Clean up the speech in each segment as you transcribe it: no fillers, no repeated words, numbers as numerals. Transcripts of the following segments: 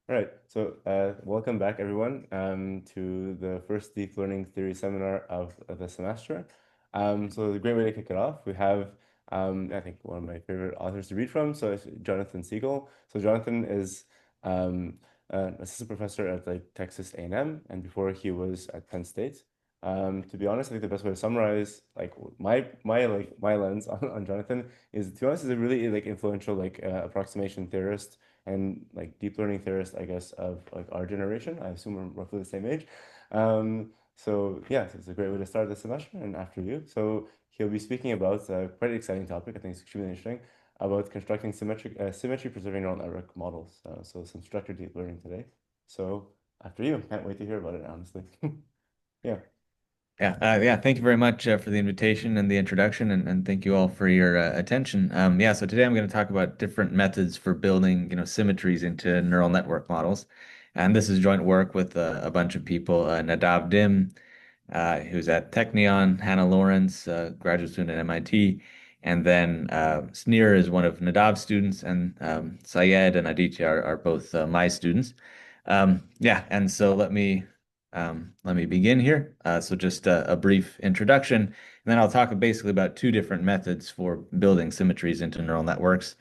All right, so welcome back, everyone, to the first deep learning theory seminar of the semester. So a great way to kick it off, we have, I think, one of my favorite authors to read from, so it's Jonathan Siegel. So Jonathan is an assistant professor at Texas A&M, and before he was at Penn State. To be honest, I think the best way to summarize my lens on Jonathan is, to be honest, is a really influential approximation theorist and deep learning theorist, I guess, of our generation. I assume we're roughly the same age. So yeah, so it's a great way to start the semester, and after you. So he'll be speaking about a quite an exciting topic. I think it's extremely interesting about constructing symmetry-preserving neural network models. So some structured deep learning today. So after you, can't wait to hear about it, honestly. Yeah. Yeah. Thank you very much for the invitation and the introduction, and thank you all for your attention. Yeah. So today I'm going to talk about different methods for building, symmetries into neural network models, and this is joint work with a bunch of people. Nadav Dim, who's at Technion, Hannah Lawrence, graduate student at MIT, and then Sneer is one of Nadav's students, and Syed and Aditya are both my students. Yeah, and so let me begin here. So just a brief introduction, and then I'll talk basically about two different methods for building symmetries into neural networks.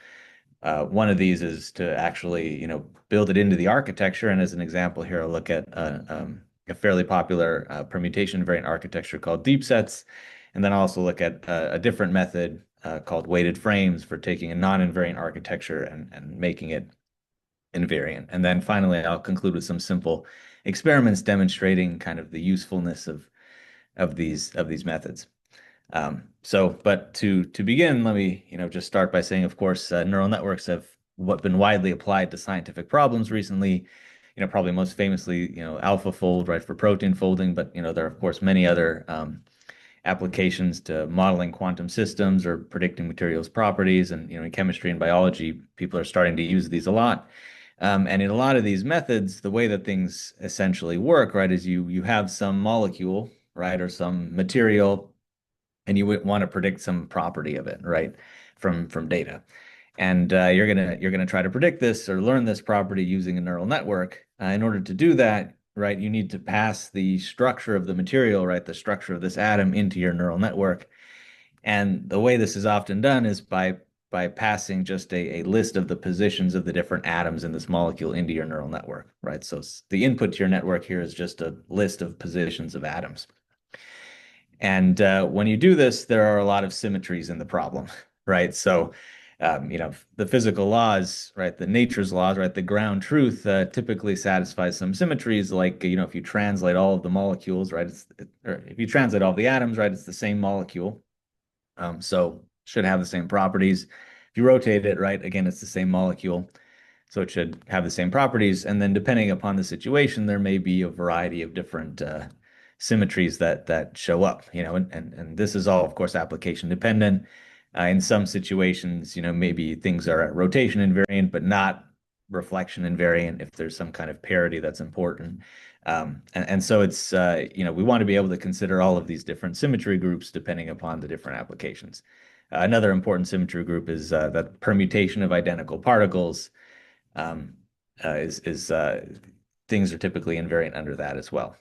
One of these is to actually, build it into the architecture. And as an example here, I'll look at a fairly popular permutation variant architecture called deep sets. And then I'll also look at a different method called weighted frames for taking a non-invariant architecture and making it invariant. And then finally, I'll conclude with some simple experiments demonstrating kind of the usefulness of these methods. But to begin, let me just start by saying, of course, neural networks have been widely applied to scientific problems recently. Probably most famously, AlphaFold, right, for protein folding. But there are of course many other applications to modeling quantum systems or predicting materials properties. And in chemistry and biology, people are starting to use these a lot. And in a lot of these methods, the way that things essentially work, right, is you have some molecule, right, or some material, and you would want to predict some property of it, right, from data. And you're gonna try to predict this or learn this property using a neural network. In order to do that, right, you need to pass the structure of the material, right, the structure of this atom into your neural network. And the way this is often done is by passing just a list of the positions of the different atoms in this molecule into your neural network, right? So the input to your network here is just a list of positions of atoms. And when you do this, there are a lot of symmetries in the problem, right? So, the physical laws, right, the nature's laws, right, the ground truth typically satisfies some symmetries, like, if you translate all of the molecules, right, or if you translate all the atoms, right, it's the same molecule. So should have the same properties. If you rotate it, right, again, it's the same molecule. So it should have the same properties. And then depending upon the situation, there may be a variety of different symmetries that show up, and this is all, of course, application dependent. In some situations, maybe things are at rotation invariant, but not reflection invariant if there's some kind of parity that's important. And so it's, we want to be able to consider all of these different symmetry groups depending upon the different applications. Another important symmetry group is that permutation of identical particles um, is things are typically invariant under that as well.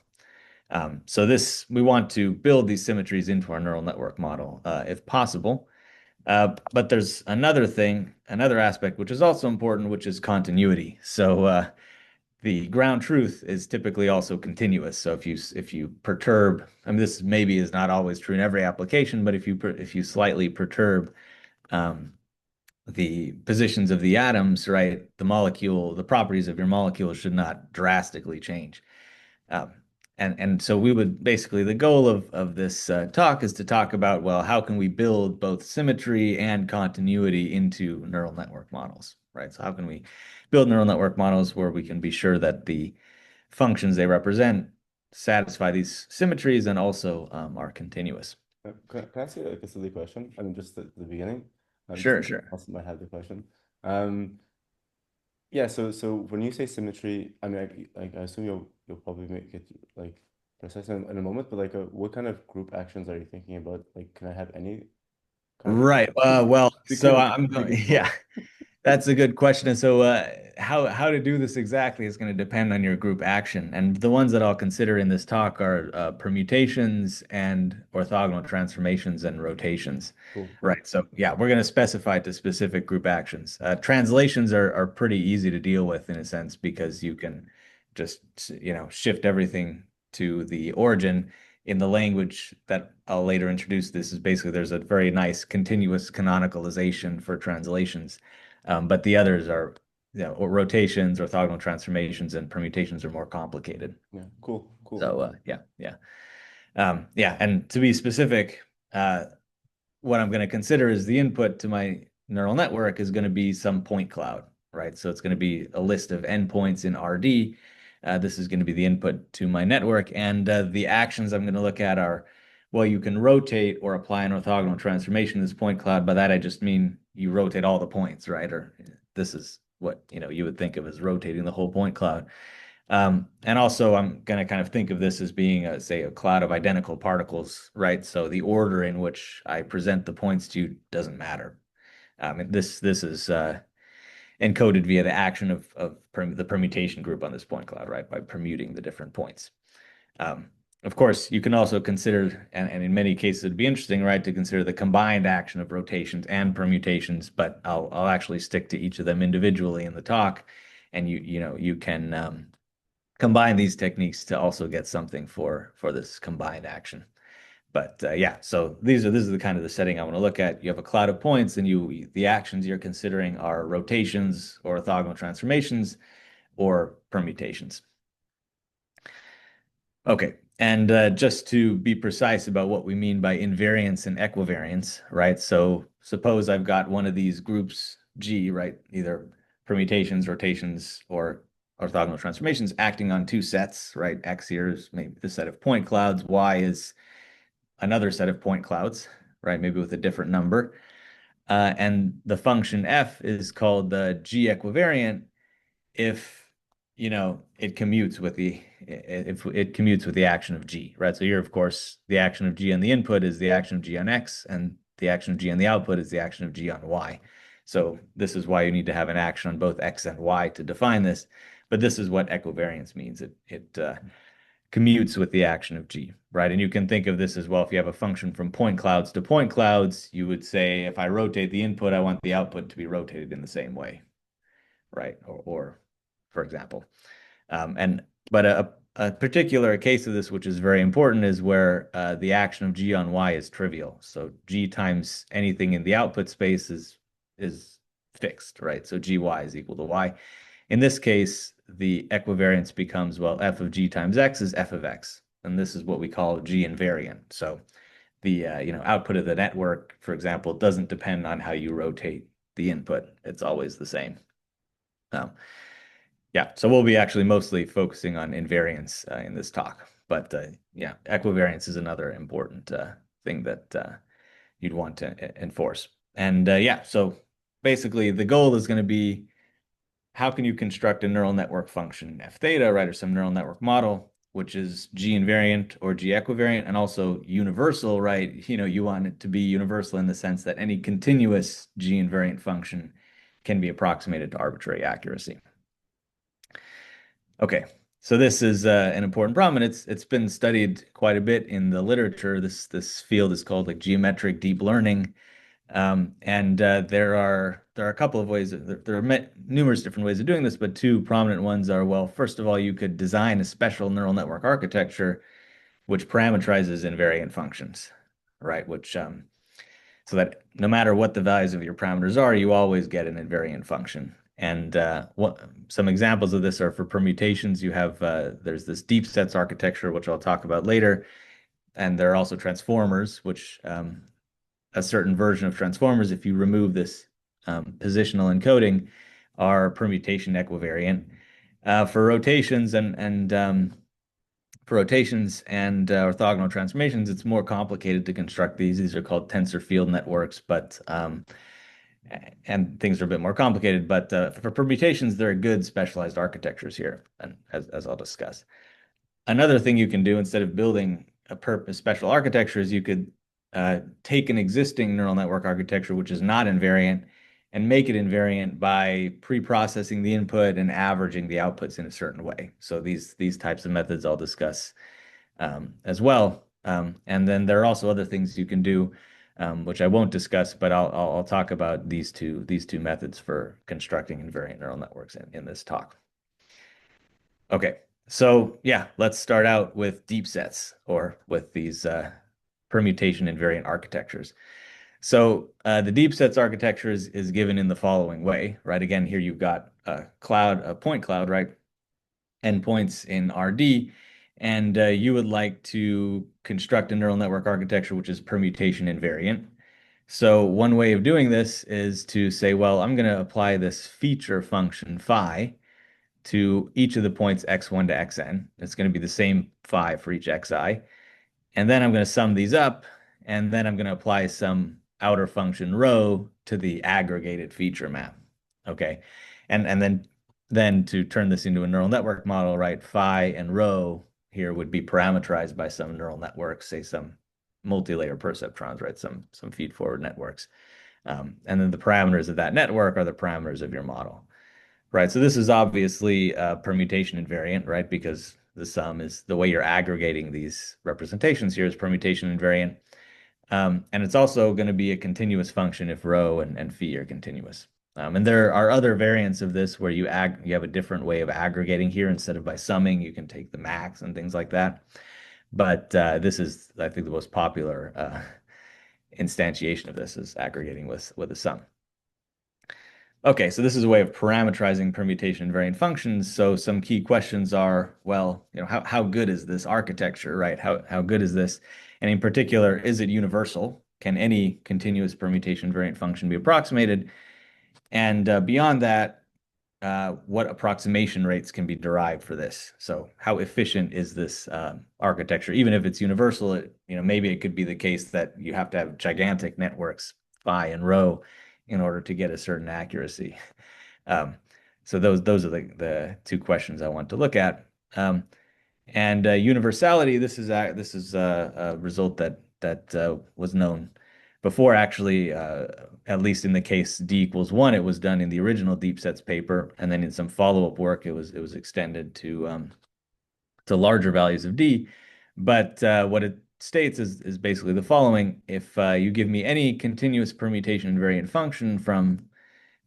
So we want to build these symmetries into our neural network model if possible. But there's another aspect which is also important, which is continuity. So the ground truth is typically also continuous. So if you perturb, I mean, this maybe is not always true in every application, but if you slightly perturb um, the positions of the atoms, right, the properties of your molecule should not drastically change. Um, and so we would basically, the goal of this talk is to talk about, well, how can we build both symmetry and continuity into neural network models, right? So how can we build neural network models where we can be sure that the functions they represent satisfy these symmetries and also are continuous? Can I ask you like a silly question? I mean, just at the beginning, just Sure, sure. else might have the question. Um, Yeah, so when you say symmetry, I mean, I assume you'll probably make it like precise in a moment, but what kind of group actions are you thinking about? Like, can I have any kind of Right. Well, be clear so what I'm big going, and yeah. small? That's a good question. And so, how to do this exactly is going to depend on your group action. And the ones that I'll consider in this talk are permutations and orthogonal transformations and rotations. Cool. Right. So, yeah, we're going to specify to specific group actions. Translations are pretty easy to deal with in a sense because you can just, shift everything to the origin. In the language that I'll later introduce, this is basically there's a very nice continuous canonicalization for translations. But the others are, or rotations, orthogonal transformations, and permutations are more complicated. Yeah, cool, cool. So yeah. And to be specific, what I'm going to consider is the input to my neural network is going to be some point cloud, right? So it's going to be a list of endpoints in RD. This is going to be the input to my network, and the actions I'm going to look at are, well, you can rotate or apply an orthogonal transformation to this point cloud. By that, I just mean you rotate all the points, right? Or this is what you would think of as rotating the whole point cloud. And also, I'm going to kind of think of this as being, say, a cloud of identical particles, right? So the order in which I present the points to you doesn't matter. This is encoded via the action of the permutation group on this point cloud, right? By permuting the different points. Of course, you can also consider, and in many cases, it'd be interesting, right, to consider the combined action of rotations and permutations, but I'll actually stick to each of them individually in the talk, and you can combine these techniques to also get something for this combined action. But yeah, so this is the kind of the setting I want to look at. You have a cloud of points, and the actions you're considering are rotations or orthogonal transformations or permutations. Okay, and just to be precise about what we mean by invariance and equivariance, right? So suppose I've got one of these groups G, right? Either permutations, rotations, or orthogonal transformations acting on two sets, right? X here is maybe the set of point clouds, Y is another set of point clouds, right? Maybe with a different number. And the function f is called the G equivariant if it commutes with the action of G, right? So here, of course, the action of G on the input is the action of G on X, and the action of G on the output is the action of G on Y. So this is why you need to have an action on both X and Y to define this. But this is what equivariance means. It commutes with the action of G, right? And you can think of this as well. If you have a function from point clouds to point clouds, you would say, if I rotate the input, I want the output to be rotated in the same way, right? Or for example. But a particular case of this, which is very important, is where the action of G on Y is trivial. So G times anything in the output space is fixed, right? So GY is equal to Y. In this case, the equivariance becomes, well, f of G times X is f of X. And this is what we call G invariant. So the output of the network, for example, doesn't depend on how you rotate the input. It's always the same. Yeah, so we'll be actually mostly focusing on invariance in this talk. But yeah, equivariance is another important thing that you'd want to enforce. And yeah, so basically the goal is going to be how can you construct a neural network function f theta, right, or some neural network model, which is G invariant or G equivariant, and also universal, right? You want it to be universal in the sense that any continuous G invariant function can be approximated to arbitrary accuracy. Okay, so this is an important problem, and it's been studied quite a bit in the literature. This field is called like geometric deep learning, and there are a couple of ways. There are numerous different ways of doing this, but two prominent ones are, well, first of all, you could design a special neural network architecture which parameterizes invariant functions, right? Which so that no matter what the values of your parameters are, you always get an invariant function. And some examples of this are for permutations. You have there's this deep sets architecture, which I'll talk about later, and there are also transformers, which a certain version of transformers, if you remove this positional encoding, are permutation equivariant. For rotations and orthogonal transformations, it's more complicated to construct these. These are called tensor field networks, but and things are a bit more complicated. But for permutations, there are good specialized architectures here, and as I'll discuss. Another thing you can do instead of building a special architecture is you could take an existing neural network architecture, which is not invariant, and make it invariant by pre-processing the input and averaging the outputs in a certain way. So these types of methods I'll discuss as well. And then there are also other things you can do, which I won't discuss, but I'll talk about these two methods for constructing invariant neural networks in this talk. Okay, so yeah, let's start out with deep sets or with these permutation invariant architectures. So the deep sets architecture is given in the following way, right? Again, here you've got a point cloud, right? Endpoints in RD, and you would like to construct a neural network architecture which is permutation invariant. So one way of doing this is to say, well, I'm going to apply this feature function phi to each of the points x1 to xn. It's going to be the same phi for each xi. And then I'm going to sum these up, and then I'm going to apply some outer function rho to the aggregated feature map. Okay. And then to turn this into a neural network model, right? Phi and rho here would be parameterized by some neural networks, say some multi-layer perceptrons, right? Some feed-forward networks. And then the parameters of that network are the parameters of your model. Right. So this is obviously permutation invariant, right? Because the sum is the way you're aggregating these representations here is permutation invariant. And it's also going to be a continuous function if rho and phi are continuous. And there are other variants of this where you have a different way of aggregating here. Instead of by summing, you can take the max and things like that. But this is, I think, the most popular instantiation of this is aggregating with a sum. Okay, so this is a way of parameterizing permutation invariant functions. So some key questions are, well, how good is this architecture, right? How good is this? And in particular, is it universal? Can any continuous permutation invariant function be approximated? And beyond that, what approximation rates can be derived for this? So how efficient is this architecture? Even if it's universal, maybe it could be the case that you have to have gigantic networks, phi and rho, in order to get a certain accuracy. Um, so those are the two questions I want to look at. And universality, this is a result that was known before actually, at least in the case d equals 1, it was done in the original deep sets paper, and then in some follow-up work, it was extended to larger values of d. But what it states is basically the following: if you give me any continuous permutation invariant function from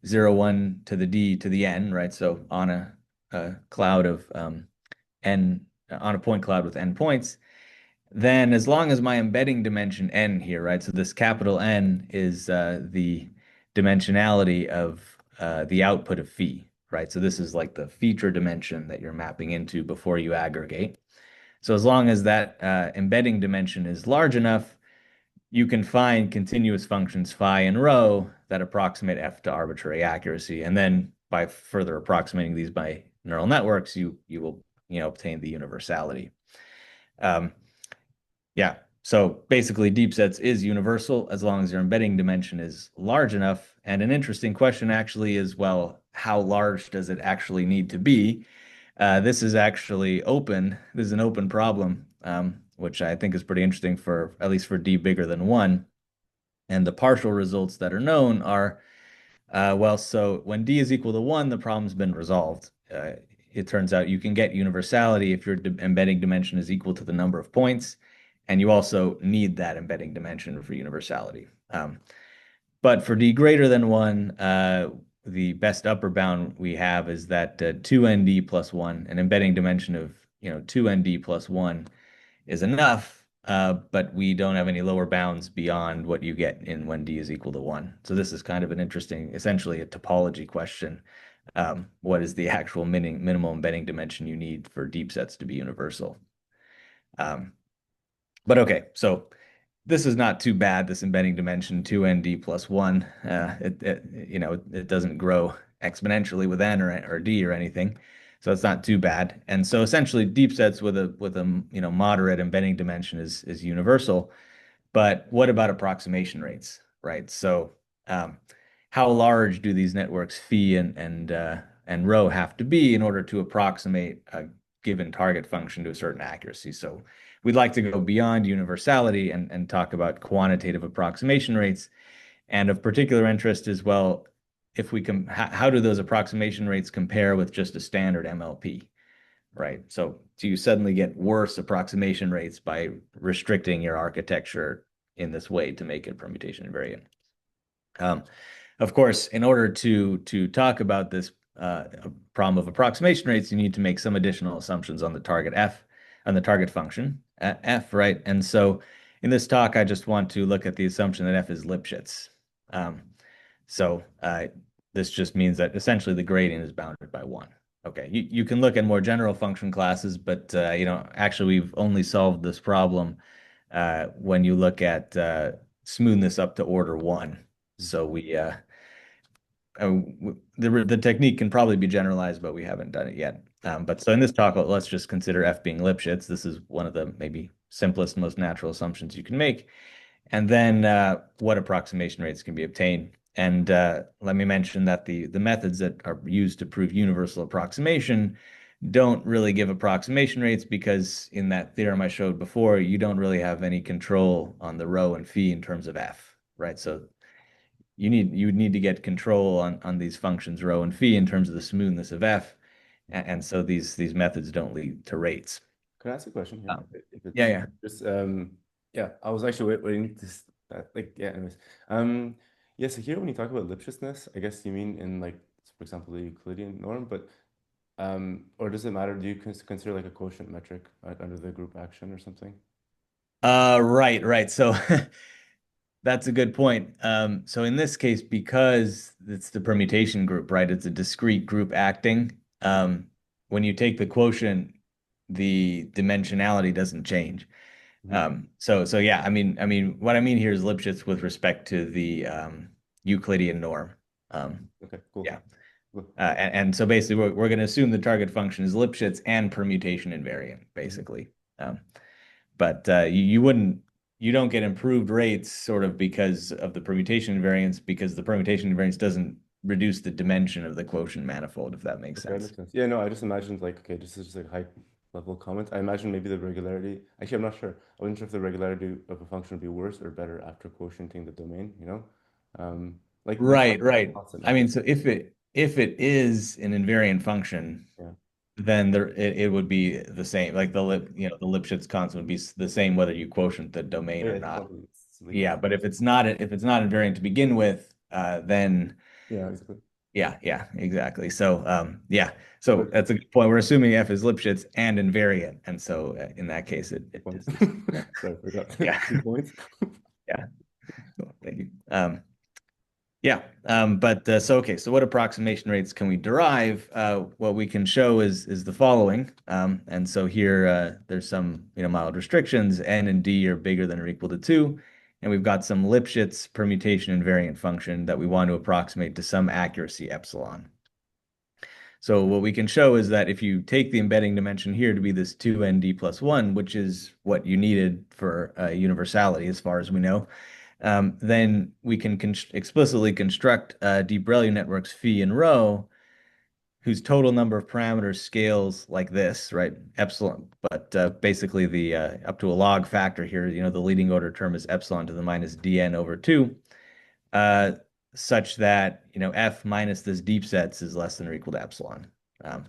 0, 1 to the d to the n, right? So on a cloud of n, on a point cloud with n points, then as long as my embedding dimension n here, right? So this capital N is the dimensionality of the output of phi, right? So this is like the feature dimension that you're mapping into before you aggregate. So as long as that embedding dimension is large enough, you can find continuous functions phi and rho that approximate f to arbitrary accuracy. And then by further approximating these by neural networks, you will obtain the universality. Um, yeah. So basically, deep sets is universal as long as your embedding dimension is large enough. And an interesting question actually is, well, how large does it actually need to be? This is actually open. This is an open problem, which I think is pretty interesting for at least for d bigger than 1. And the partial results that are known are, well, so when d is equal to 1, the problem's been resolved. It turns out you can get universality if your embedding dimension is equal to the number of points, and you also need that embedding dimension for universality. But for d greater than 1, the best upper bound we have is that 2nd plus 1, an embedding dimension of 2nd plus 1 is enough, but we don't have any lower bounds beyond what you get in when d is equal to 1. So this is kind of an interesting, essentially a topology question. What is the actual minimal embedding dimension you need for deep sets to be universal? But okay, so this is not too bad, this embedding dimension 2nd plus 1. It doesn't grow exponentially with n or d or anything. So it's not too bad. And so essentially deep sets with a moderate embedding dimension is universal. But what about approximation rates, right? So how large do these networks phi and rho have to be in order to approximate a given target function to a certain accuracy? So we'd like to go beyond universality and talk about quantitative approximation rates. And of particular interest as well, if we how do those approximation rates compare with just a standard MLP, right? So do you suddenly get worse approximation rates by restricting your architecture in this way to make it permutation invariant? Um, of course, in order to talk about this problem of approximation rates, you need to make some additional assumptions on the target f, on the target function f, right? And so in this talk, I just want to look at the assumption that f is Lipschitz. Um, so this just means that essentially the gradient is bounded by one. Okay, you can look at more general function classes, but actually we've only solved this problem when you look at smoothness up to order one. So the technique can probably be generalized, but we haven't done it yet. But so in this talk, let's just consider f being Lipschitz. This is one of the maybe simplest, most natural assumptions you can make. And then what approximation rates can be obtained. And let me mention that the methods that are used to prove universal approximation don't really give approximation rates because in that theorem I showed before, you don't really have any control on the rho and phi in terms of f, right? So you would need to get control on these functions rho and phi in terms of the smoothness of f, and so these methods don't lead to rates. Can I ask a question here? Um, If yeah, it's yeah. just yeah, I was actually waiting to like yeah, anyways. Um yeah, so here when you talk about Lipschitzness, I guess you mean in like for example the Euclidean norm, but or does it matter? Do you consider like a quotient metric under the group action or something? Right, right. So that's a good point. So in this case, because it's the permutation group, right? It's a discrete group acting. When you take the quotient, the dimensionality doesn't change. Hmm. So yeah, what I mean here is Lipschitz with respect to the Euclidean norm. Okay, cool. Yeah. Cool. And so basically, we're going to assume the target function is Lipschitz and permutation invariant, Mhm. basically. But you don't get improved rates sort of because of the permutation invariance, because the permutation invariance doesn't reduce the dimension of the quotient manifold, if that makes Okay, that sense. makes sense. Yeah, no, I just imagined like, okay, this is just like a high level comment. I imagine maybe the regularity, actually, I'm not sure. I wasn't sure if the regularity of a function would be worse or better after quotienting the domain, you know? Like Right, right. constant I f. mean, so if it is an invariant function, Yeah. then it would be the same. Like the Lipschitz constant would be the same whether you quotient the Oh, domain or yeah, not. totally. It's like, Yeah, but if it's not invariant to begin with, then yeah, exactly. yeah, yeah, exactly. So yeah, so But that's a good point. We're assuming f is Lipschitz and invariant, and so in that case, it points. is this. Yeah, Sorry, I forgot. yeah, 2 points. yeah. Cool. Thank you. Yeah, but so okay, so what approximation rates can we derive? What we can show is the following, and so here there's some mild restrictions. N and D are bigger than or equal to 2, and we've got some Lipschitz permutation invariant function that we want to approximate to some accuracy epsilon. So what we can show is that if you take the embedding dimension here to be this 2nd plus 1, which is what you needed for universality as far as we know, then we can explicitly construct deep ReLU networks phi and rho, whose total number of parameters scales like this, right? Epsilon, but basically the up to a log factor here, the leading order term is epsilon to the minus dn over 2, uh, such that, f minus this deep sets is less than or equal to epsilon.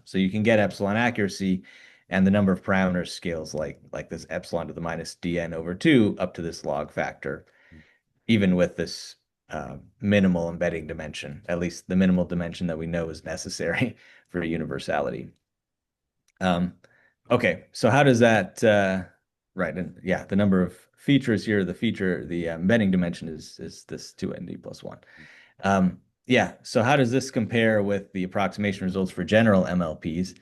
So you can get epsilon accuracy, and the number of parameters scales like this epsilon to the minus dn over 2 up to this log factor even with this minimal embedding dimension, at least the minimal dimension that we know is necessary for universality. Um, okay, so how does that, right, and yeah, the number of features here, the embedding dimension is this 2nd plus 1. Yeah, so how does this compare with the approximation results for general MLPs?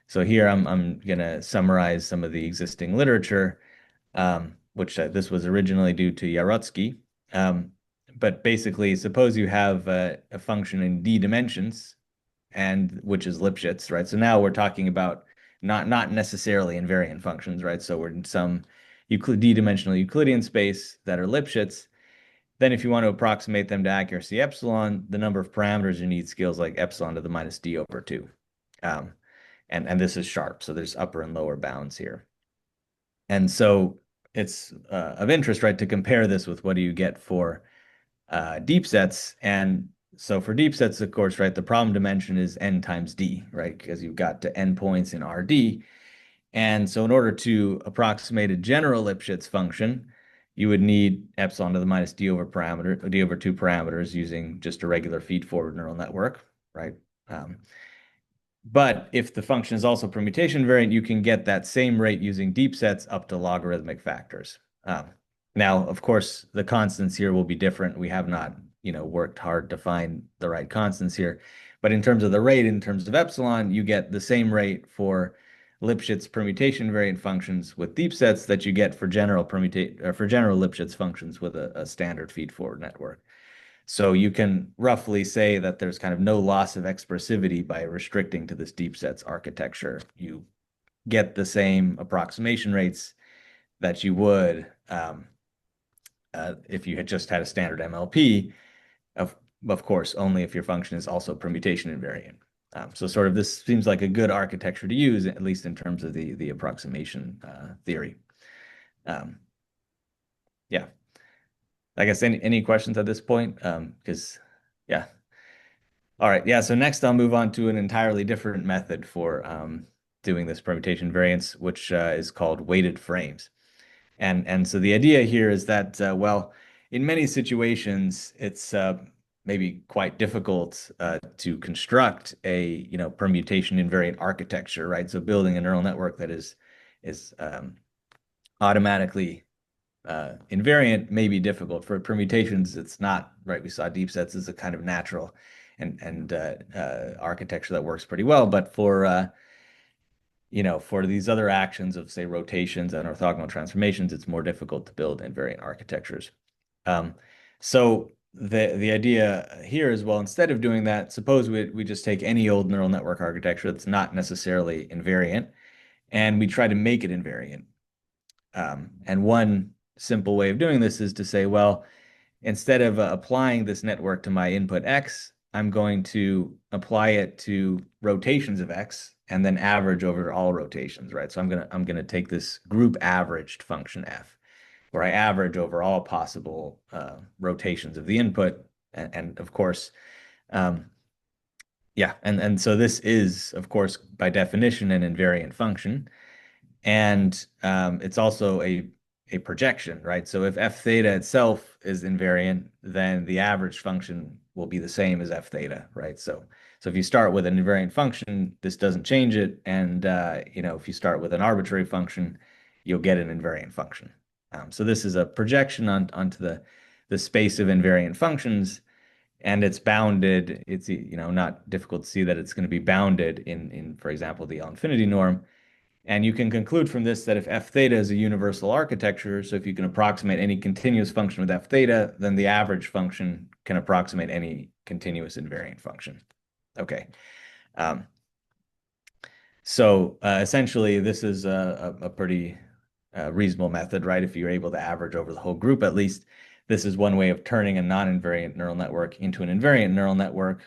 So here I'm going to summarize some of the existing literature, which this was originally due to Yarotsky. Um, but basically, suppose you have a function in d dimensions, and which is Lipschitz, right? So now we're talking about not necessarily invariant functions, right? So we're in some d-dimensional Euclidean space that are Lipschitz. Then if you want to approximate them to accuracy epsilon, the number of parameters you need scales like epsilon to the minus d over 2. Um, and this is sharp, so there's upper and lower bounds here. And so it's of interest, right, to compare this with what do you get for deep sets. And So for deep sets, of course, right, the problem dimension is n times d, right? Because you've got to n points in Rd. And so in order to approximate a general Lipschitz function, you would need epsilon to the minus d over parameter, d over two parameters using just a regular feed-forward neural network, right? Um, but if the function is also permutation invariant, you can get that same rate using deep sets up to logarithmic factors. Um, Now, of course, the constants here will be different. We have not, worked hard to find the right constants here. But in terms of the rate, in terms of epsilon, you get the same rate for Lipschitz permutation invariant functions with deep sets that you get for general Lipschitz functions with a standard feed-forward network. So you can roughly say that there's kind of no loss of expressivity by restricting to this deep sets architecture. You get the same approximation rates that you would if you had just had a standard MLP, of, of course, only if your function is also permutation invariant. So sort of this seems like a good architecture to use, at least in terms of the approximation theory. Um, yeah, I guess any questions at this point? Because yeah. All right, yeah, so next I'll move on to an entirely different method for doing this permutation variance, which is called weighted frames. And so the idea here is that, well, in many situations, it's maybe quite difficult to construct a, permutation invariant architecture, right? So building a neural network that is automatically invariant may be difficult. For permutations, it's not, right? We saw deep sets as a kind of natural and architecture that works pretty well. But for these other actions of, say, rotations and orthogonal transformations, it's more difficult to build invariant architectures. Um, so the idea here is, well, instead of doing that, suppose we just take any old neural network architecture that's not necessarily invariant, and we try to make it invariant. And one simple way of doing this is to say, well, instead of applying this network to my input x, I'm going to apply it to rotations of x and then average over all rotations, right? So I'm gonna take this group averaged function f, where I average over all possible rotations of the input, and of course, um, yeah, and so this is, of course, by definition, an invariant function. And it's also a projection, right? So if f theta itself is invariant, then the average function will be the same as f theta, right? So if you start with an invariant function, this doesn't change it. And if you start with an arbitrary function, you'll get an invariant function. So this is a projection onto the space of invariant functions, and it's bounded. It's not difficult to see that it's going to be bounded in for example, the L infinity norm. And you can conclude from this that if f theta is a universal architecture, so if you can approximate any continuous function with f theta, then the average function can approximate any continuous invariant function. Okay. Um, so essentially, this is a pretty reasonable method, right? If you're able to average over the whole group, at least, this is one way of turning a non-invariant neural network into an invariant neural network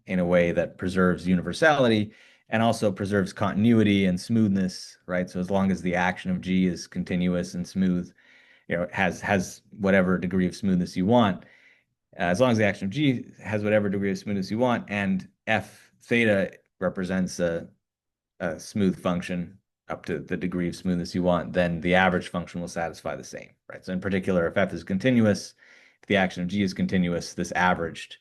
in a way that preserves universality and also preserves continuity and smoothness, right? So as long as the action of G is continuous and smooth, has whatever degree of smoothness you want, as long as the action of G has whatever degree of smoothness you want, and f theta represents a smooth function up to the degree of smoothness you want, then the average function will satisfy the same, right? So in particular, if f is continuous, if the action of G is continuous, this averaged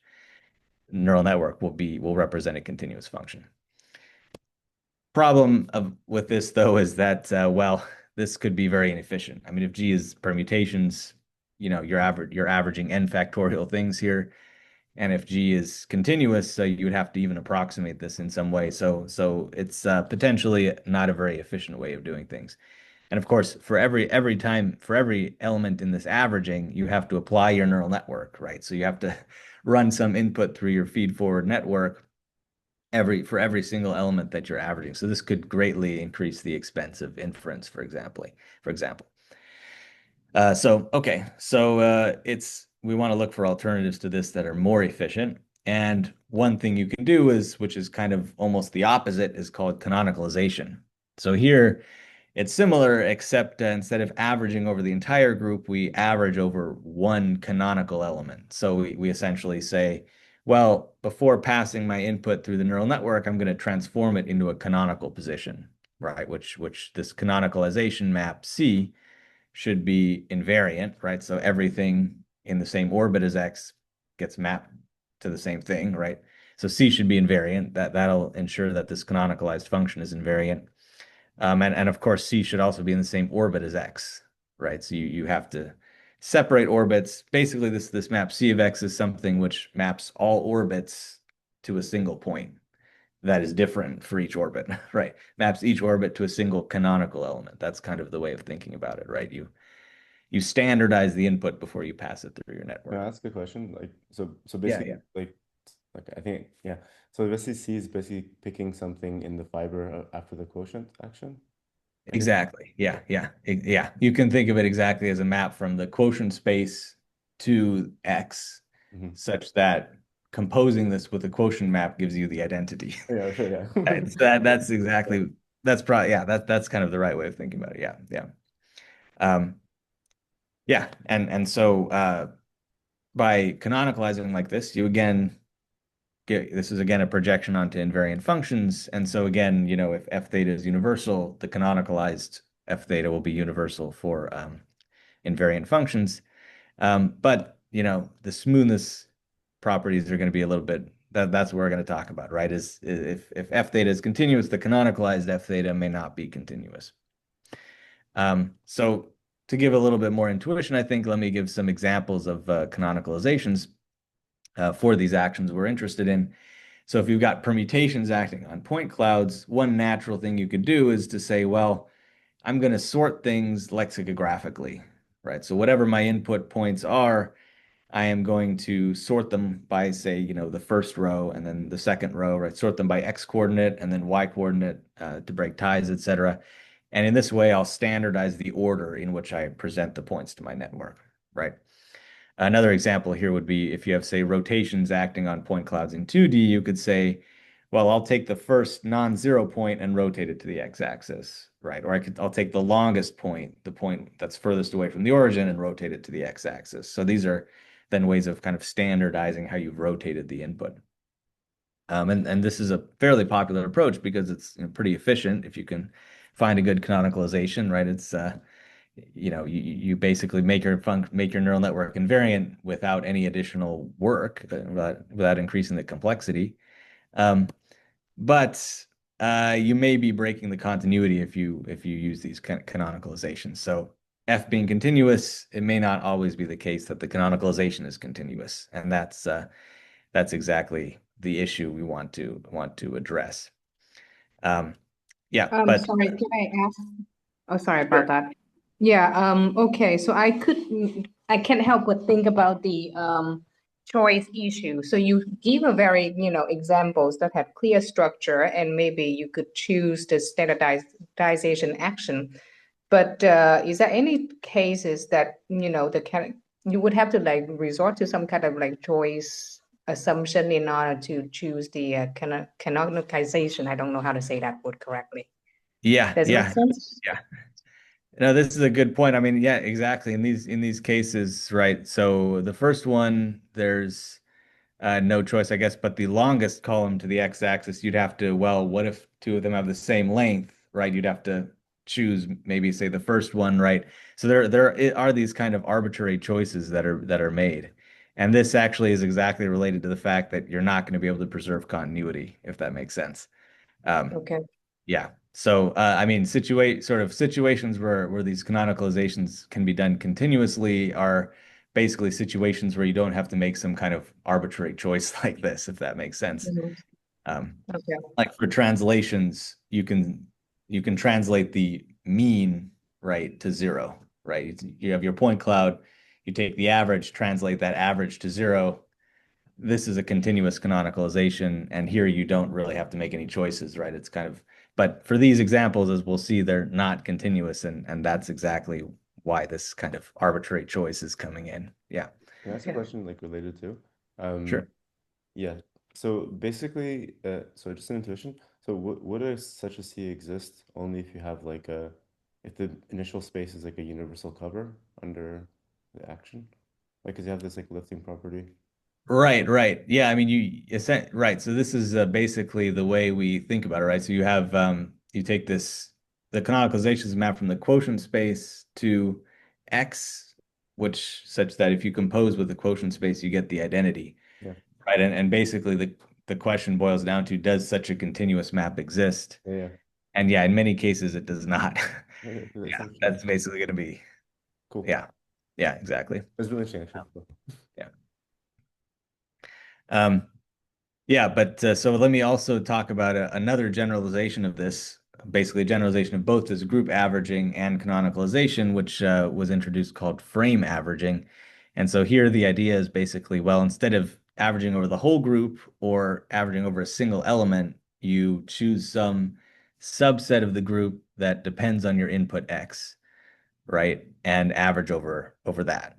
neural network will represent a continuous function. Problem with this, though, is that, well, this could be very inefficient. I mean, if G is permutations, you're averaging n factorial things here. And if G is continuous, so you would have to even approximate this in some way. So it's potentially not a very efficient way of doing things. And of course, for every element in this averaging, you have to apply your neural network, right? So you have to run some input through your feed-forward network for every single element that you're averaging. So this could greatly increase the expense of inference, for example. So we want to look for alternatives to this that are more efficient. And one thing you can do which is kind of almost the opposite, is called canonicalization. So here it's similar, except instead of averaging over the entire group, we average over one canonical element. So we essentially say, Well, before passing my input through the neural network, I'm going to transform it into a canonical position, right? Which this canonicalization map C should be invariant, right? So everything in the same orbit as X gets mapped to the same thing, right? So C should be invariant. That'll ensure that this canonicalized function is invariant. And of course, C should also be in the same orbit as X, right? So you have to separate orbits. Basically, this map C of X is something which maps all orbits to a single point that is different for each orbit, right? Maps each orbit to a single canonical element. That's kind of the way of thinking about it, right? You standardize the input before you pass it through your Can I network. ask a question? Like, so Yeah, basically, yeah. like I think, yeah. So basically, C is basically picking something in the fiber after the quotient action. Exactly. Yeah, yeah. Yeah. You can think of it exactly as a map from the quotient space to X, Hmm. such that composing this with a quotient map gives you the identity. Yeah, sure, yeah. Right. So that's exactly that's probably yeah, that's kind of the right way of thinking about it. Yeah, yeah. Um, yeah, and so by canonicalizing like this, you again get this is again a projection onto invariant functions. And so again, if f theta is universal, the canonicalized f theta will be universal for invariant functions. But the smoothness properties are going to be a little bit that's what we're going to talk about, right? Is if f theta is continuous, the canonicalized f theta may not be continuous. So to give a little bit more intuition, I think let me give some examples of canonicalizations for these actions we're interested in. So if you've got permutations acting on point clouds, one natural thing you could do is to say, well, I'm going to sort things lexicographically, right? So whatever my input points are, I am going to sort them by, say, the first row and then the second row, right? Sort them by X coordinate and then Y coordinate to break ties, etc. And in this way, I'll standardize the order in which I present the points to my network, right? Another example here would be if you have, say, rotations acting on point clouds in 2D, you could say, well, I'll take the first non-zero point and rotate it to the x-axis, right? Or I'll take the longest point, the point that's furthest away from the origin, and rotate it to the x-axis. So these are then ways of kind of standardizing how you've rotated the input. And this is a fairly popular approach because it's pretty efficient if you can find a good canonicalization, right? It's you basically make your neural network invariant without any additional work, without increasing the complexity. Um, but you may be breaking the continuity if you use these canonicalizations. So F being continuous, it may not always be the case that the canonicalization is continuous, and that's exactly the issue we want to address. Um, yeah, but Sorry, can I ask? Oh, sorry about sure. that. Yeah, okay, so I can't help but think about the choice issue. So you give a very, examples that have clear structure and maybe you could choose the standardization action. But is there any cases that, you would have to like resort to some kind of like choice assumption in order to choose the canonicalization? I don't know how to say that word correctly. Yeah, Does it make yeah, sense? yeah. No, this is a good point. I mean, yeah, exactly. In these cases, right? So the first one, there's no choice, I guess, but the longest column to the x-axis, you'd have to, well, what if two of them have the same length, right? You'd have to choose maybe say the first one, right? So there are these kind of arbitrary choices that are made. And this actually is exactly related to the fact that you're not going to be able to preserve continuity, if that makes sense. Um, Okay. yeah. So, I mean, sort of situations where these canonicalizations can be done continuously are basically situations where you don't have to make some kind of arbitrary choice like this, if that makes sense. Mhm. Um, Okay. like for translations, you can translate the mean right to zero, right? You have your point cloud, you take the average, translate that average to zero, this is a continuous canonicalization, and here you don't really have to make any choices, right? It's kind of, but for these examples, as we'll see, they're not continuous, and that's exactly why this kind of arbitrary choice is coming in. Yeah, Can I ask a Okay. question like related to? Um, sure. yeah. So basically, so just an intuition. So would a such a C exist only if you have like if the initial space is like a universal cover under the action? Like, because you have this like lifting property. Right. Yeah, I mean, right. So this is basically the way we think about it, right? So you have you take the canonicalizations map from the quotient space to X, which such that if you compose with the quotient space, you get the identity, Yeah. right? And basically the question boils down to, does such a continuous map exist? Yeah. Yeah. And yeah, in many cases it does not. Okay, that's Yeah, interesting. that's basically going to be, Cool. yeah. Yeah, exactly. That's really interesting, actually. Cool. Yeah. Um, Yeah, but so let me also talk about another generalization of this, basically a generalization of both this group averaging and canonicalization, which was introduced called frame averaging. And so here the idea is basically, well, instead of averaging over the whole group or averaging over a single element, you choose some subset of the group that depends on your input X, right? And average over that.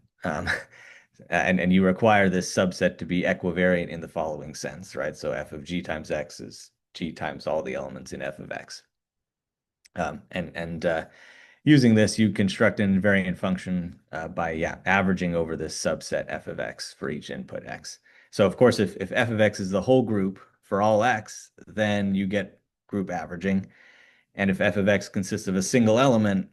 And you require this subset to be equivariant in the following sense, right? So f of g times x is g times all the elements in f of x. And using this, you construct an invariant function by averaging over this subset f of x for each input x. So of course, if f of x is the whole group for all x, then you get group averaging. And if f of x consists of a single element,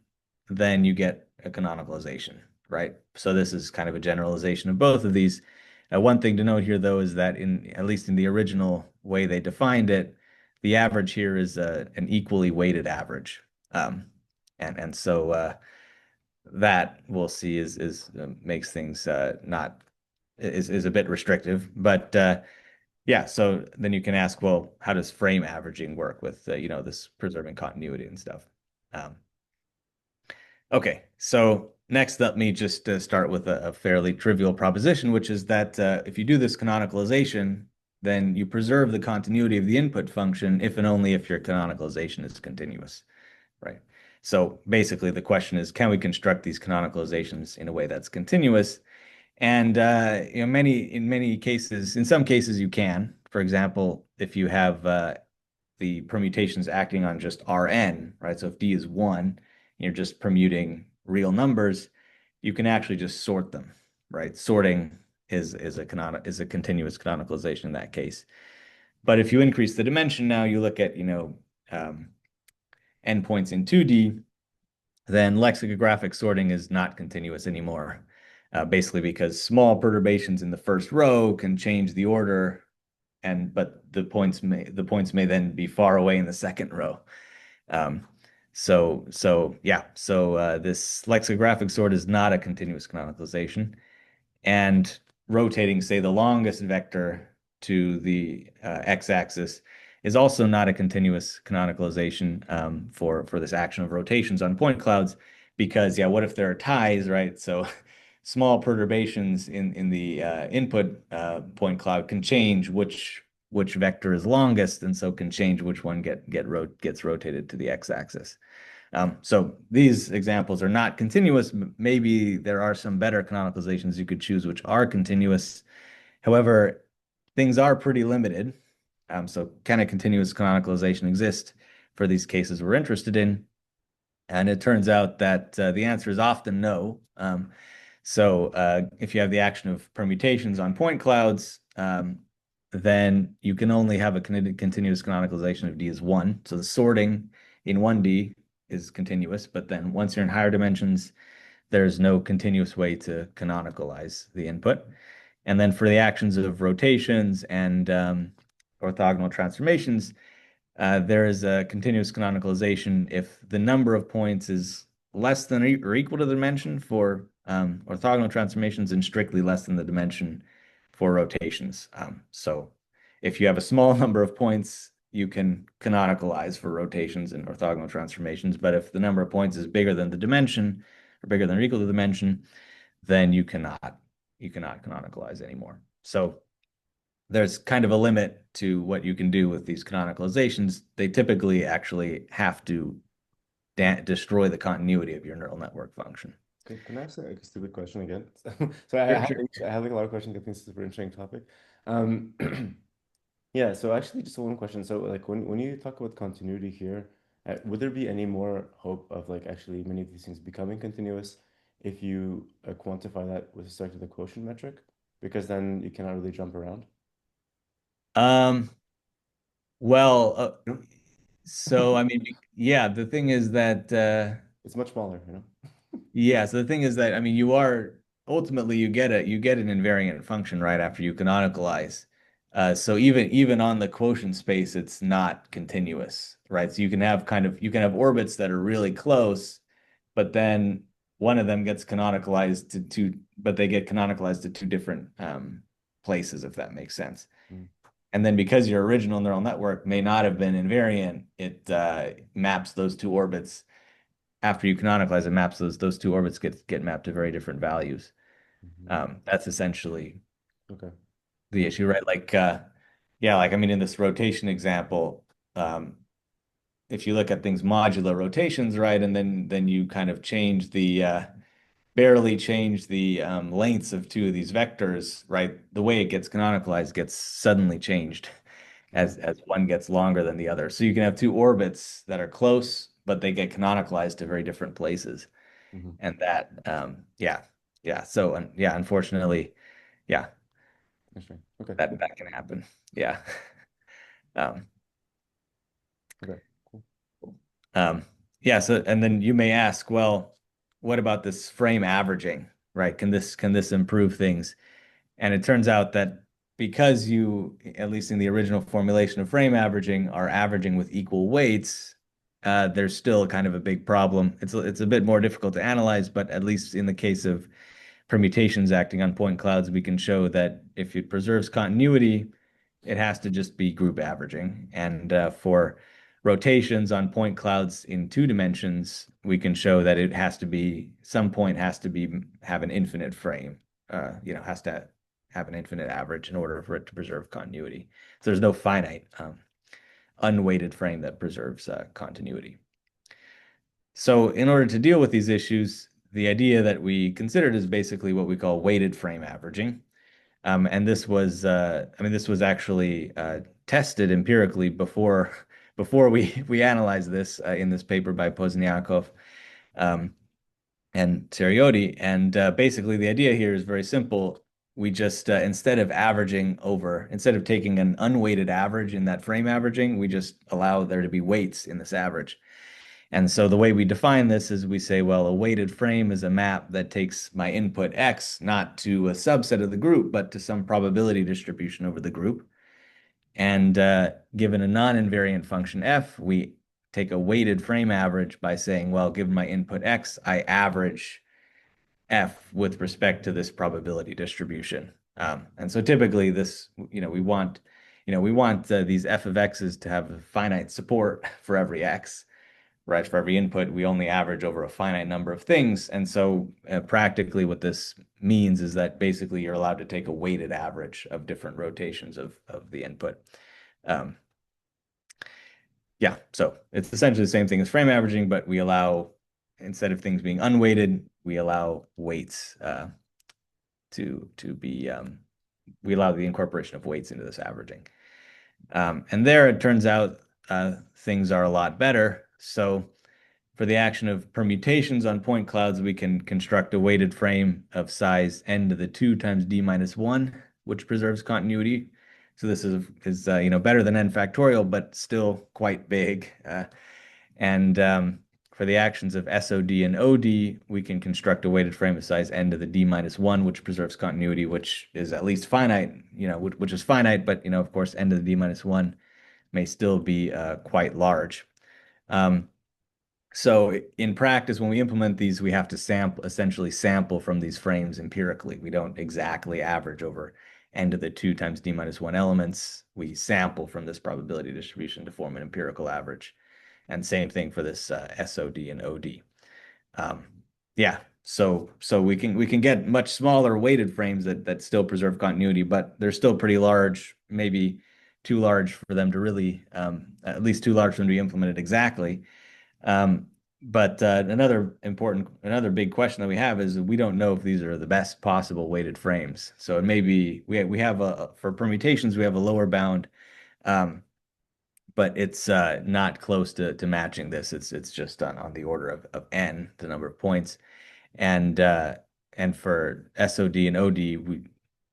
then you get a canonicalization, right? So this is kind of a generalization of both of these. One thing to note here, though, is that at least in the original way they defined it, the average here is an equally weighted average. Um, and so that we'll see is makes things not is a bit restrictive. But yeah, so then you can ask, well, how does frame averaging work with this preserving continuity and stuff? Um, okay, so next let me just start with a fairly trivial proposition, which is that if you do this canonicalization, then you preserve the continuity of the input function if and only if your canonicalization is continuous, right? So basically the question is, can we construct these canonicalizations in a way that's continuous? And in many cases, in some cases you can. For example, if you have the permutations acting on just Rn, right? So if D is 1, you're just permuting real numbers, you can actually just sort them, right? Sorting is a continuous canonicalization in that case. But if you increase the dimension now, you look at, endpoints in 2D, then lexicographic sorting is not continuous anymore. Basically because small perturbations in the first row can change the order, but the points may then be far away in the second row. So this lexicographic sort is not a continuous canonicalization, and rotating, say, the longest vector to the x-axis is also not a continuous canonicalization for this action of rotations on point clouds, because what if there are ties, right? So small perturbations in the input point cloud can change which vector is longest, and so can change which one gets rotated to the x-axis. So these examples are not continuous. Maybe there are some better canonicalizations you could choose which are continuous. However, things are pretty limited. So can a continuous canonicalization exist for these cases we're interested in? And it turns out that the answer is often no. So if you have the action of permutations on point clouds, then you can only have a continuous canonicalization of D as 1. So the sorting in 1D is continuous, but then once you're in higher dimensions, there's no continuous way to canonicalize the input. And then for the actions of rotations and orthogonal transformations, there is a continuous canonicalization if the number of points is less than or equal to the dimension for orthogonal transformations and strictly less than the dimension for rotations. So if you have a small number of points, you can canonicalize for rotations and orthogonal transformations. But if the number of points is bigger than the dimension or bigger than or equal to the dimension, then you cannot canonicalize anymore. So there's kind of a limit to what you can do with these canonicalizations. They typically actually have to destroy the continuity of your neural network function. Can I ask like, a stupid question again? So Sure, sure. I have like a lot of questions. I think it's a super interesting topic. Um, yeah. So actually, just one question. So like when you talk about continuity here, would there be any more hope of like actually many of these things becoming continuous if you quantify that with respect to the quotient metric? because then you cannot really jump around. Um, well, You know? so I mean, yeah, the thing is that It's much smaller, you know? yeah, so the thing is that I mean, you are ultimately you get an invariant function right after you canonicalize. So even on the quotient space, it's not continuous, right? So you can have you can have orbits that are really close, but then one of them gets canonicalized to two, but they get canonicalized to two different places, if that makes sense. Mm. And then because your original neural network may not have been invariant, it maps those two orbits. After you canonicalize, it maps those two orbits get mapped to very different values. Mhm. That's essentially Okay. the issue, right? Like, yeah, like I mean, in this rotation example, um, if you look at things modular rotations, right, and then you kind of change the barely change the lengths of two of these vectors, right? The way it gets canonicalized gets suddenly changed Mm. as one gets longer than the other. So you can have two orbits that are close, but they get canonicalized to very different places. Mhm. And that, yeah, yeah. So, yeah, unfortunately, yeah, Interesting. Okay, that cool. that can happen. Yeah. Um, Okay, cool. um, yeah. So, and then you may ask, well, what about this frame averaging, right? Can this improve things? And it turns out that because you, at least in the original formulation of frame averaging, are averaging with equal weights, there's still kind of a big problem. It's a bit more difficult to analyze, but at least in the case of permutations acting on point clouds, we can show that if it preserves continuity, it has to just be group averaging. And for rotations on point clouds in two dimensions, we can show that it has to be, some point has to be, have an infinite frame, has to have an infinite average in order for it to preserve continuity. So there's no finite unweighted frame that preserves continuity. So in order to deal with these issues, the idea that we considered is basically what we call weighted frame averaging. And this was, I mean, this was actually tested empirically before we analyzed this in this paper by Pozniakov um, and Serioti. And basically, the idea here is very simple. We just instead of taking an unweighted average in that frame averaging, we just allow there to be weights in this average. And so the way we define this is we say, well, a weighted frame is a map that takes my input X not to a subset of the group, but to some probability distribution over the group. And given a non-invariant function F, we take a weighted frame average by saying, well, given my input X, I average F with respect to this probability distribution. And so typically this, we want these F of X's to have finite support for every X, right? For every input, we only average over a finite number of things. And so practically what this means is that basically you're allowed to take a weighted average of different rotations of the input. Um, yeah, so it's essentially the same thing as frame averaging, but we allow, instead of things being unweighted, we allow weights to be, we allow the incorporation of weights into this averaging. And there it turns out things are a lot better. So for the action of permutations on point clouds, we can construct a weighted frame of size n to the 2 times d minus 1, which preserves continuity. So this is better than n factorial, but still quite big. And for the actions of SOD and OD, we can construct a weighted frame of size n to the d minus 1, which preserves continuity, which is at least finite, which is finite, but, of course, n to the d minus 1 may still be quite large. So in practice, when we implement these, we have to essentially sample from these frames empirically. We don't exactly average over n to the 2 times d minus 1 elements. We sample from this probability distribution to form an empirical average. And same thing for this SOD and OD. Yeah, so we can get much smaller weighted frames that still preserve continuity, but they're still pretty large, maybe too large for them to really, at least too large for them to be implemented exactly. But another big question that we have is we don't know if these are the best possible weighted frames. So it may be we have for permutations we have a lower bound, but it's not close to matching this. It's just on the order of n, the number of points, and for SOD and OD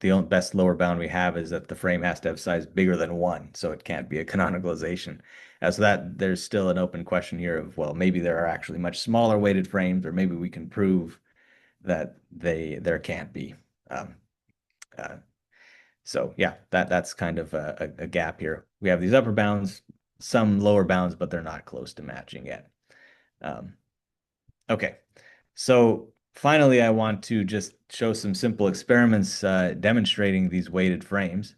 the best lower bound we have is that the frame has to have size bigger than 1, so it can't be a canonicalization. So that there's still an open question here of, well, maybe there are actually much smaller weighted frames, or maybe we can prove that there can't be. Uh, so yeah, that's kind of a gap here. We have these upper bounds, some lower bounds, but they're not close to matching yet. Okay, so finally, I want to just show some simple experiments demonstrating these weighted frames.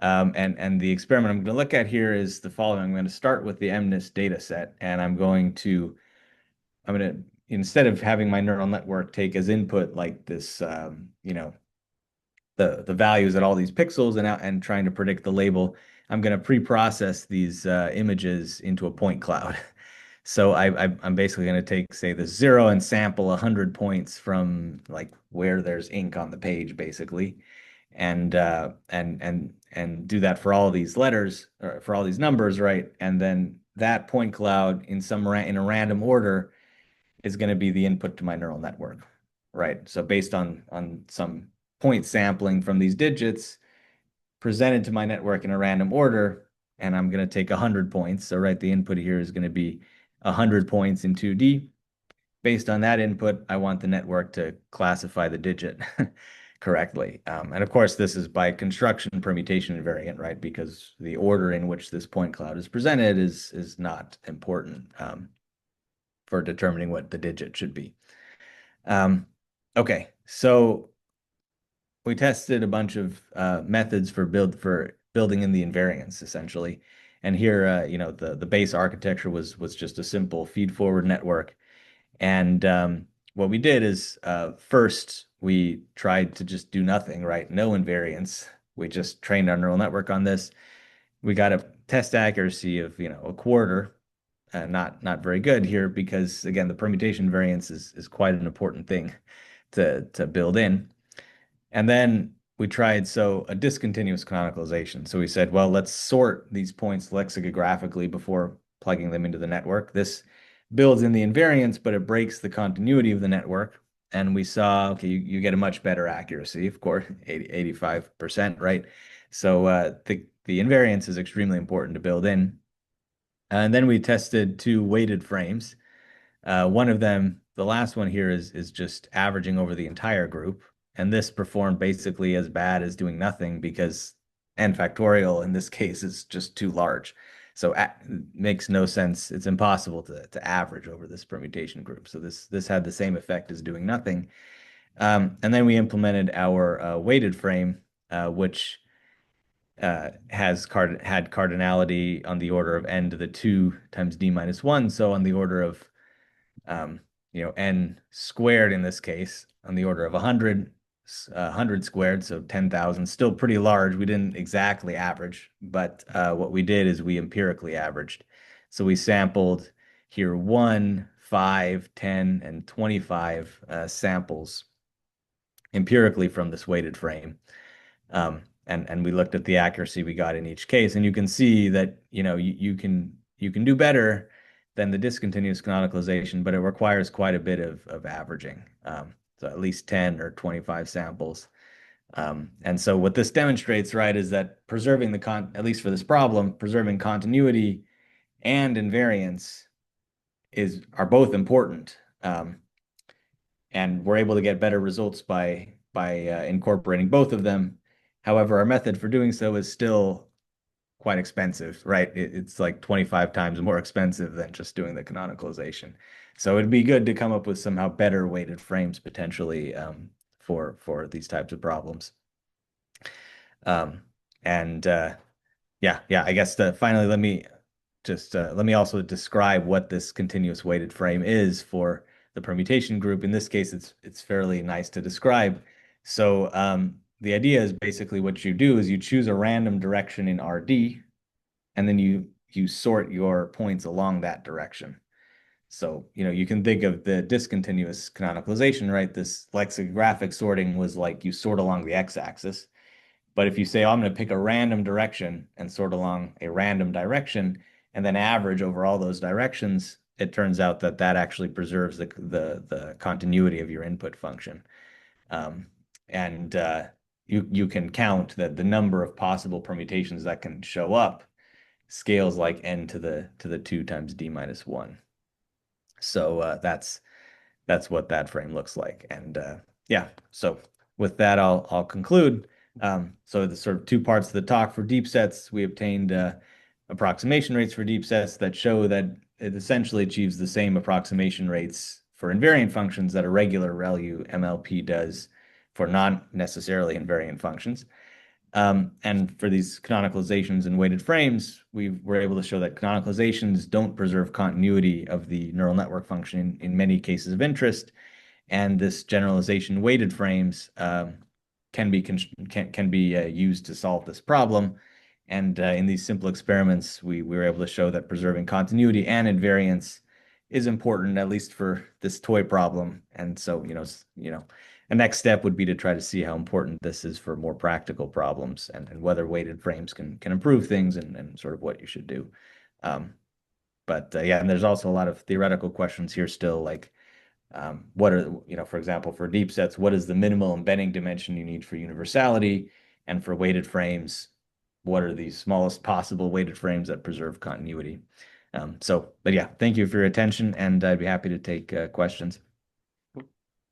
And the experiment I'm going to look at here is the following. I'm going to start with the MNIST data set, and I'm going to, instead of having my neural network take as input like this, the values at all these pixels and trying to predict the label, I'm going to pre-process these images into a point cloud. So I'm basically going to take, say, the 0 and sample 100 points from like where there's ink on the page, basically, and do that for all these letters or for all these numbers, right? And then that point cloud in a random order is going to be the input to my neural network, right? So based on some point sampling from these digits presented to my network in a random order, and I'm going to take 100 points. So right, the input here is going to be 100 points in 2D. Based on that input, I want the network to classify the digit correctly. And of course, this is by construction permutation invariant, right? Because the order in which this point cloud is presented is not important for determining what the digit should be. Okay, so we tested a bunch of methods for building in the invariance, essentially. And here, the base architecture was just a simple feed-forward network. And what we did is first we tried to just do nothing, right? No invariance. We just trained our neural network on this. We got a test accuracy of a quarter. Not very good here because again the permutation variance is quite an important thing to build in. And then we tried a discontinuous canonicalization. So we said, well, let's sort these points lexicographically before plugging them into the network. This builds in the invariance, but it breaks the continuity of the network. And we saw, okay, you get a much better accuracy, of course, 85%, right? So the invariance is extremely important to build in. And then we tested 2 weighted frames. One of them, the last one here, is just averaging over the entire group. And this performed basically as bad as doing nothing because n factorial in this case is just too large. So it makes no sense. It's impossible to average over this permutation group. So this had the same effect as doing nothing. And then we implemented our weighted frame, which had cardinality on the order of n to the 2 times d minus 1. So on the order of n squared in this case, on the order of 100 squared, so 10,000, still pretty large. We didn't exactly average, but what we did is we empirically averaged. So we sampled here 1, 5, 10, and 25 samples empirically from this weighted frame. And we looked at the accuracy we got in each case, and you can see that you can do better than the discontinuous canonicalization, but it requires quite a bit of averaging. So at least 10 or 25 samples. And so what this demonstrates, right, is that preserving at least for this problem, preserving continuity and invariance are both important. And we're able to get better results by incorporating both of them. However, our method for doing so is still quite expensive, right? It's like 25 times more expensive than just doing the canonicalization. So it'd be good to come up with somehow better weighted frames potentially for these types of problems. I guess finally let me also describe what this continuous weighted frame is for the permutation group. In this case, it's fairly nice to describe. So the idea is basically what you do is you choose a random direction in RD, and then you sort your points along that direction. So, you can think of the discontinuous canonicalization, right? This lexicographic sorting was like you sort along the x-axis. But if you say, oh, I'm going to pick a random direction and sort along a random direction, and then average over all those directions, it turns out that actually preserves the continuity of your input function. you can count that the number of possible permutations that can show up scales like n to the 2 times d minus 1. So that's what that frame looks like. And yeah, so with that, I'll conclude. So the sort of two parts of the talk for deep sets, we obtained approximation rates for deep sets that show that it essentially achieves the same approximation rates for invariant functions that a regular ReLU MLP does for non necessarily invariant functions. And for these canonicalizations and weighted frames, we were able to show that canonicalizations don't preserve continuity of the neural network function in many cases of interest. And this generalization weighted frames can be used to solve this problem. And in these simple experiments, we were able to show that preserving continuity and invariance is important, at least for this toy problem. And so, a next step would be to try to see how important this is for more practical problems and whether weighted frames can improve things and sort of what you should do. But yeah, and there's also a lot of theoretical questions here still, like what are, for example, for deep sets, what is the minimal embedding dimension you need for universality? And for weighted frames, what are the smallest possible weighted frames that preserve continuity? But yeah, thank you for your attention, and I'd be happy to take questions.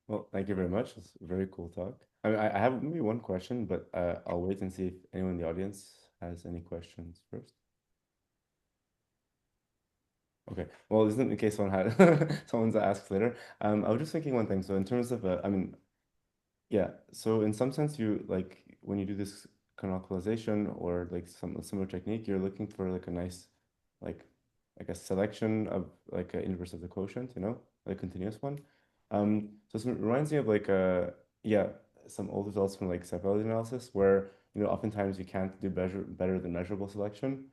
Well, thank you very much. It's a very cool talk. I mean, I have maybe one question, but I'll wait and see if anyone in the audience has any questions first. Okay. Well, isn't in case someone had someone's asked later. I was just thinking one thing. So in terms of, I mean, yeah. So in some sense, you like when you do this canonicalization or like some similar technique, you're looking for like a nice, like, like a selection of like a inverse of the quotient, like a continuous one. So it reminds me of like yeah, some old results from like separability analysis where oftentimes you can't do better than measurable selection.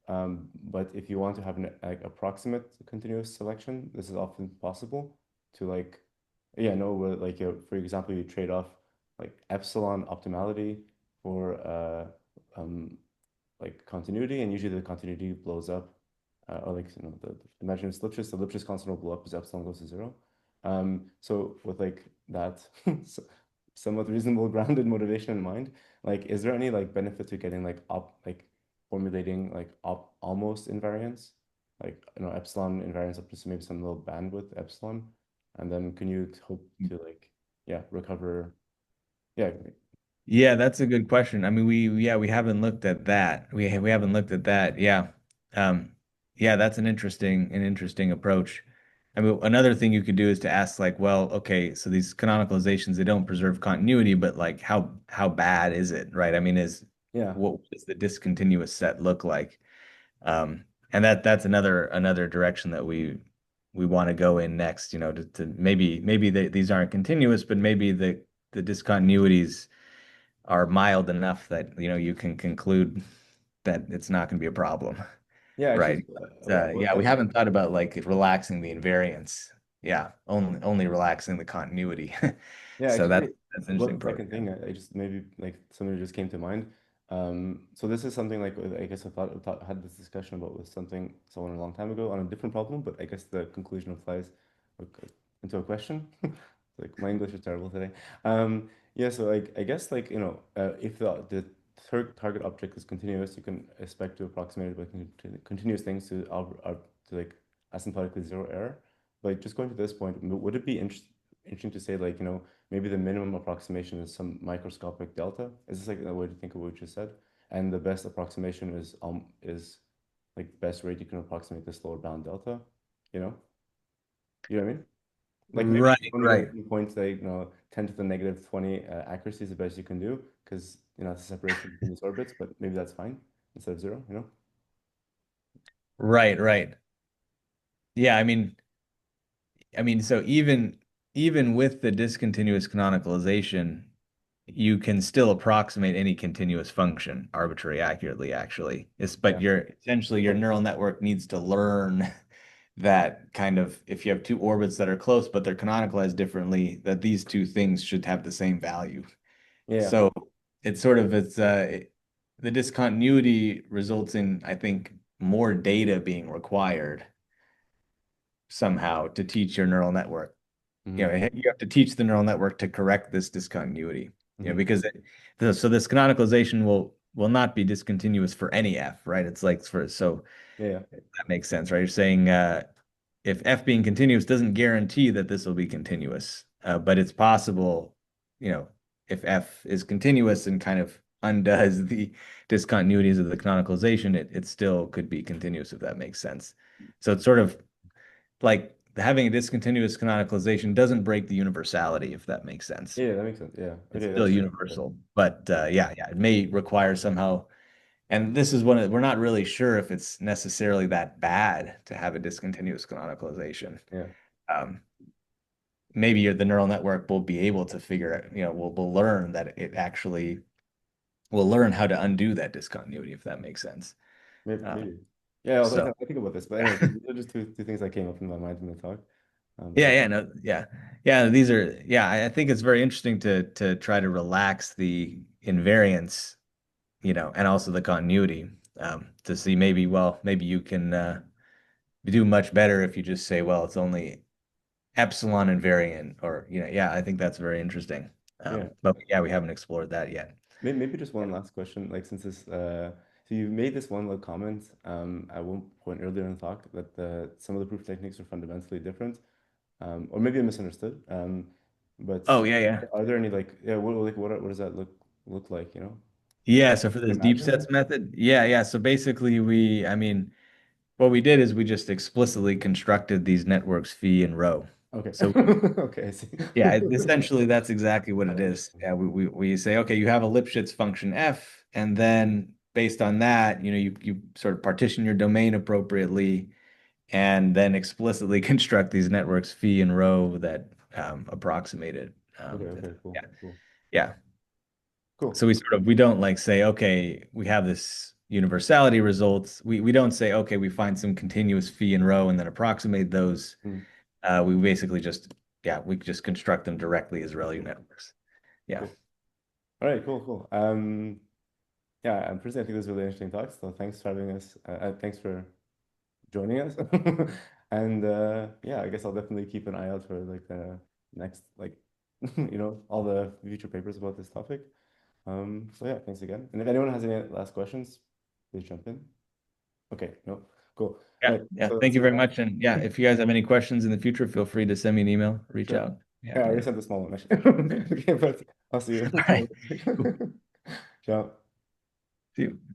But if you want to have an like approximate continuous selection, this is often possible to like, yeah, no, like for example, you trade off like epsilon optimality for like continuity, and usually the continuity blows up, or like imagine it's Lipschitz, the Lipschitz constant will blow up as epsilon goes to zero. So with like that somewhat reasonable grounded motivation in mind, like, is there any like benefit to getting like formulating like almost invariance, like epsilon invariance up to maybe some little bandwidth epsilon, and then can you hope to like recover? Yeah. Yeah, that's a good question. I mean, we haven't looked at that. We haven't looked at that. Yeah. Yeah, that's an interesting approach. I mean, another thing you could do is to ask like, well, okay, so these canonicalizations, they don't preserve continuity, but like how bad is it, right? I mean, Yeah. what does the discontinuous set look like? And that's another direction that we want to go in next, to maybe these aren't continuous, but maybe the discontinuities are mild enough that you can conclude that it's not going to be a problem, Yeah, actually, right? But, yeah, we haven't thought about like relaxing the invariance. Yeah, only relaxing the continuity. yeah, So actually, that's an one interesting approach. second thing, I just maybe like something just came to mind. So this is something like I guess I had this discussion about with someone a long time ago on a different problem, but I guess the conclusion applies into a question. Like my English is terrible today. Yeah, so like I guess like if the target object is continuous, you can expect to approximate it by continuous things to like asymptotically zero error. Like just going to this point, would it be interesting to say like maybe the minimum approximation is some microscopic delta? Is this like a way to think of what you just said? And the best approximation is like the best rate you can approximate this lower bound delta, you know? You know what I mean? Like maybe Right, you don't need right. a point like 10 to the negative 20 accuracy is the best you can do because it's a separation between these orbits, but maybe that's fine instead of zero. Right, right. Yeah, I mean, so even with the discontinuous canonicalization, you can still approximate any continuous function arbitrarily accurately, actually. But Yeah. essentially your neural network needs to learn that kind of if you have two orbits that are close but they're canonicalized differently, that these two things should have the same value. Yeah. So the discontinuity results in, I think, more data being required somehow to teach your neural network. Hmm. You have to teach the neural network to correct this discontinuity. because so this canonicalization will not be discontinuous for any f, right? It's like so Yeah, yeah. that makes sense, right? You're saying if f being continuous doesn't guarantee that this will be continuous, but it's possible, if f is continuous and kind of undoes the discontinuities of the canonicalization, it still could be continuous if that makes sense. So it's sort of like having a discontinuous canonicalization doesn't break the universality, if that makes sense. Yeah, that makes sense. Yeah. It's Okay, still that's universal, but it may require somehow, and this is we're not really sure if it's necessarily that bad to have a discontinuous canonicalization. yeah. Um, Maybe the neural network will be able to figure out, we'll learn that it actually will learn how to undo that discontinuity, if that makes sense. Maybe, Uh, maybe. Yeah, so I think about this, but anyway, these are just two things that came up in my mind when I talk. yeah, So yeah, no, yeah, yeah. These are, yeah. I think it's very interesting to try to relax the invariance, and also the continuity, to see maybe, well, maybe you can do much better if you just say, well, it's only epsilon invariant, or yeah. I think that's very interesting. yeah, But yeah, we haven't explored that yet. maybe just one last question. Like since this, so you made this one little comment at one point earlier in the talk that some of the proof techniques are fundamentally different, or maybe I misunderstood. But Oh, yeah, yeah. are there any like yeah, what does that look like? You know, Yeah, like so for can this you deep imagine? sets method, yeah, yeah. So basically I mean, what we did is we just explicitly constructed these networks phi and rho. Okay, So okay, I see. yeah, essentially that's exactly what Oh, it is. interesting. Yeah, we say, okay, you have a Lipschitz function f, and then based on that, you sort of partition your domain appropriately, and then explicitly construct these networks phi and rho that approximate it. Okay, okay, cool, Yeah, cool, yeah. cool. So we don't like say, okay, we have this universality results. We don't say, okay, we find some continuous phi and rho and then approximate those. Mm, We basically just, yeah, we just construct them directly as ReLU networks. Yeah. cool. All right, cool, cool. Yeah, and personally, I think this was a really interesting talk. So thanks for having us. Thanks for joining us. And yeah, I guess I'll definitely keep an eye out for like the next like all the future papers about this topic. So yeah, thanks again. And if anyone has any last questions, please jump in. Okay, no, cool. All Yeah. right, Yeah. so Thank you see you very around. much. And yeah, if you guys have any questions in the future, feel free to send me an email, reach Sure. out. Be Yeah, I happy already to. sent the small one actually. Okay, but I'll see All right. you. Cool. Ciao. See you.